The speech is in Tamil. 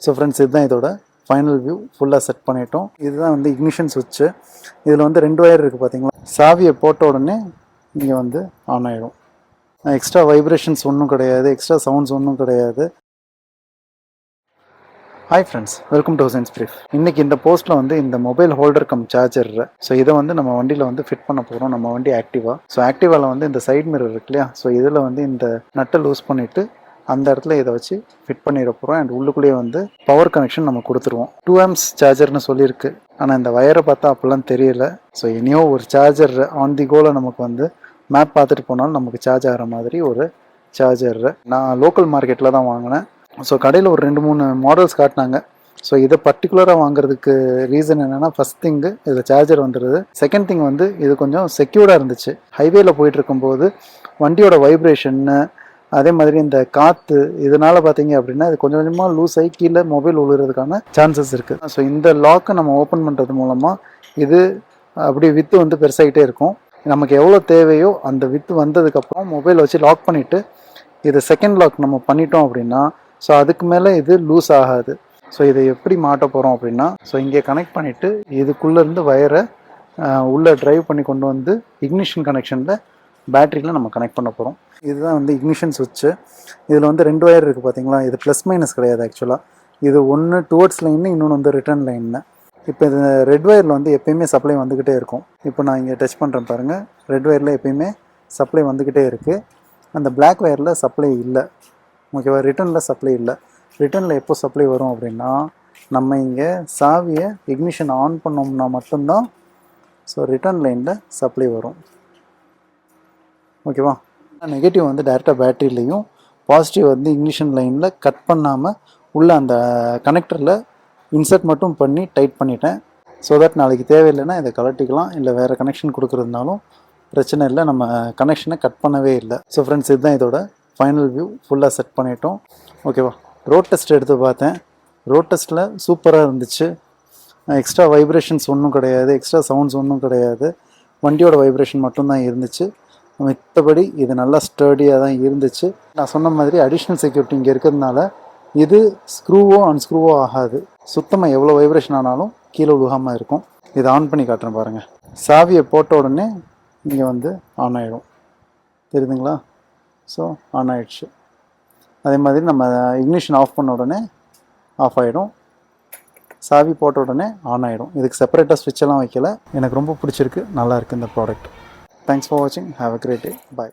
ஸோ ஃப்ரெண்ட்ஸ், இதுதான் இதோட ஃபைனல் வியூ. ஃபுல்லாக செட் பண்ணிட்டோம். இதுதான் வந்து இக்னிஷன் சுவிட்சு. இதில் வந்து 2 ஒயர் இருக்குது பார்த்தீங்களா. சாவியை போட்ட உடனே இங்கே வந்து ஆன் ஆகிடும். எக்ஸ்ட்ரா வைப்ரேஷன்ஸ் ஒன்றும் கிடையாது, எக்ஸ்ட்ரா சவுண்ட்ஸ் ஒன்றும் கிடையாது. Hi friends, welcome to Hussain's brief. இன்றைக்கி இந்த போஸ்ட்டில் வந்து இந்த mobile holder cum charger, so இதை வந்து நம்ம வண்டியில் வந்து ஃபிட் பண்ண போகிறோம். நம்ம வண்டி ஆக்டிவா. ஸோ ஆக்டிவாவில் வந்து இந்த சைட் மிரர் இருக்கு இல்லையா, ஸோ இதில் வந்து இந்த நட்டை லூஸ் பண்ணிவிட்டு அந்த இடத்துல இதை வச்சு ஃபிட் பண்ணிட போகிறோம். அண்ட் உள்ளுக்குள்ளேயே வந்து பவர் கனெக்ஷன் நம்ம கொடுத்துருவோம். 2 amps சார்ஜர்னு சொல்லியிருக்கு, ஆனால் இந்த வயரை பார்த்தா அப்போல்லாம் தெரியல. ஸோ இனியோ ஒரு சார்ஜர் ஆன் தி கோல நமக்கு வந்து மேப் பார்த்துட்டு போனாலும் நமக்கு சார்ஜ் ஆகிற மாதிரி ஒரு சார்ஜர். நான் லோக்கல் மார்க்கெட்டில் தான் வாங்கினேன். ஸோ கடையில் ஒரு 2-3 மாடல்ஸ் காட்டினாங்க. ஸோ இதை பர்டிகுலராக வாங்குறதுக்கு ரீசன் என்னென்னா, ஃபஸ்ட் திங்கு இதில் சார்ஜர் வந்துடுது. செகண்ட் திங் வந்து இது கொஞ்சம் செக்யூர்டாக இருந்துச்சு. ஹைவேல போயிட்டு இருக்கும்போது வண்டியோட வைப்ரேஷன்னு, அதே மாதிரி இந்த காற்று, இதனால் பார்த்தீங்க அப்படின்னா இது கொஞ்சம் கொஞ்சமாக லூஸ் ஆகி கீழே மொபைல் விழுகிறதுக்கான சான்சஸ் இருக்குது. ஸோ இந்த லாக்கை நம்ம ஓப்பன் பண்ணுறது மூலமாக இது அப்படி வித்து வந்து பெருசாகிட்டே இருக்கும். நமக்கு எவ்வளோ தேவையோ அந்த வித்து வந்ததுக்கப்புறம் மொபைல் வச்சு லாக் பண்ணிவிட்டு இது செகண்ட் லாக் நம்ம பண்ணிட்டோம் அப்படின்னா, ஸோ அதுக்கு மேலே இது லூஸ் ஆகாது. ஸோ இதை எப்படி மாட்ட போகிறோம் அப்படின்னா, ஸோ இங்கே கனெக்ட் பண்ணிவிட்டு இதுக்குள்ளேருந்து வயரை உள்ளே ட்ரைவ் பண்ணி கொண்டு வந்து இக்னிஷன் கனெக்ஷனில் பேட்டரியில் நம்ம கனெக்ட் பண்ண போகிறோம். இதுதான் வந்து இக்னிஷன் சுவிட்சு. இதில் வந்து 2 ஒயர் இருக்குது பார்த்தீங்களா. இது ப்ளஸ் மைனஸ் கிடையாது ஆக்சுவலாக. இது ஒன்று டுவர்ட்ஸ் லைன்னு, இன்னொன்று வந்து ரிட்டர்ன் லைன்னு. இப்போ இது ரெட் ஒயரில் வந்து எப்பயுமே சப்ளை வந்துக்கிட்டே இருக்கும். இப்போ நான் இங்கே டச் பண்ணுறேன் பாருங்கள். ரெட் ஒயரில் எப்பயுமே சப்ளை வந்துக்கிட்டே இருக்குது. அந்த பிளாக் ஒயரில் சப்ளை இல்லை. ஓகேவா. ரிட்டர்னில் சப்ளை இல்லை. ரிட்டர்னில் எப்போ சப்ளை வரும் அப்படின்னா, நம்ம இங்கே சாவியை இக்னிஷன் ஆன் பண்ணோம்னா மட்டும்தான் ஸோ ரிட்டர்ன் லைனில் சப்ளை வரும். ஓகேவா. நெகட்டிவ் வந்து டேரெக்டாக பேட்டரியிலையும், பாசிட்டிவ் வந்து இக்னிஷன் லைனில் கட் பண்ணாமல் உள்ள அந்த கனெக்டரில் இன்சர்ட் மட்டும் பண்ணி டைட் பண்ணிட்டேன். ஸோ தட் நாளைக்கு தேவையில்லைன்னா இதை கலட்டிக்கலாம், இல்லை வேறு கனெக்ஷன் கொடுக்குறதுனாலும் பிரச்சனை இல்லை. நம்ம கனெக்ஷனை கட் பண்ணவே இல்லை. ஸோ ஃப்ரெண்ட்ஸ், இதுதான் இதோட ஃபைனல் வியூ. ஃபுல்லாக செட் பண்ணிட்டோம். ஓகேவா. ரோட் டெஸ்ட் எடுத்து பார்த்தேன். ரோட் டெஸ்ட்டில் சூப்பராக இருந்துச்சு. எக்ஸ்ட்ரா வைப்ரேஷன்ஸ் ஒன்றும் கிடையாது, எக்ஸ்ட்ரா சவுண்ட்ஸ் ஒன்றும் கிடையாது. வண்டியோட வைப்ரேஷன் மட்டும்தான் இருந்துச்சு. மற்றபடி இது நல்லா ஸ்டர்டியாக தான் இருந்துச்சு. நான் சொன்ன மாதிரி அடிஷ்னல் செக்யூரிட்டி இங்கே இருக்கிறதுனால இது ஸ்க்ரூவோ அன்ஸ்க்ரூவோ ஆகாது. சுத்தமாக எவ்வளோ வைப்ரேஷன் ஆனாலும் கீழே விழுகாமல் இருக்கும். இதை ஆன் பண்ணி காட்டுறேன் பாருங்கள். சாவியை போட்ட உடனே இங்கே வந்து ஆன் ஆகிடும். தெரியுதுங்களா. ஸோ ஆன் ஆகிடுச்சு. அதே மாதிரி நம்ம இக்னிஷன் ஆஃப் பண்ண உடனே ஆஃப் ஆகிடும். சாவி போட்ட உடனே ஆன் ஆகிடும். இதுக்கு செப்பரேட்டாக ஸ்விட்செல்லாம் வைக்கல. எனக்கு ரொம்ப பிடிச்சிருக்கு, நல்லா இருக்குது இந்த ப்ராடக்ட். தேங்க்ஸ் ஃபார் வாட்சிங். Have a great day. Bye.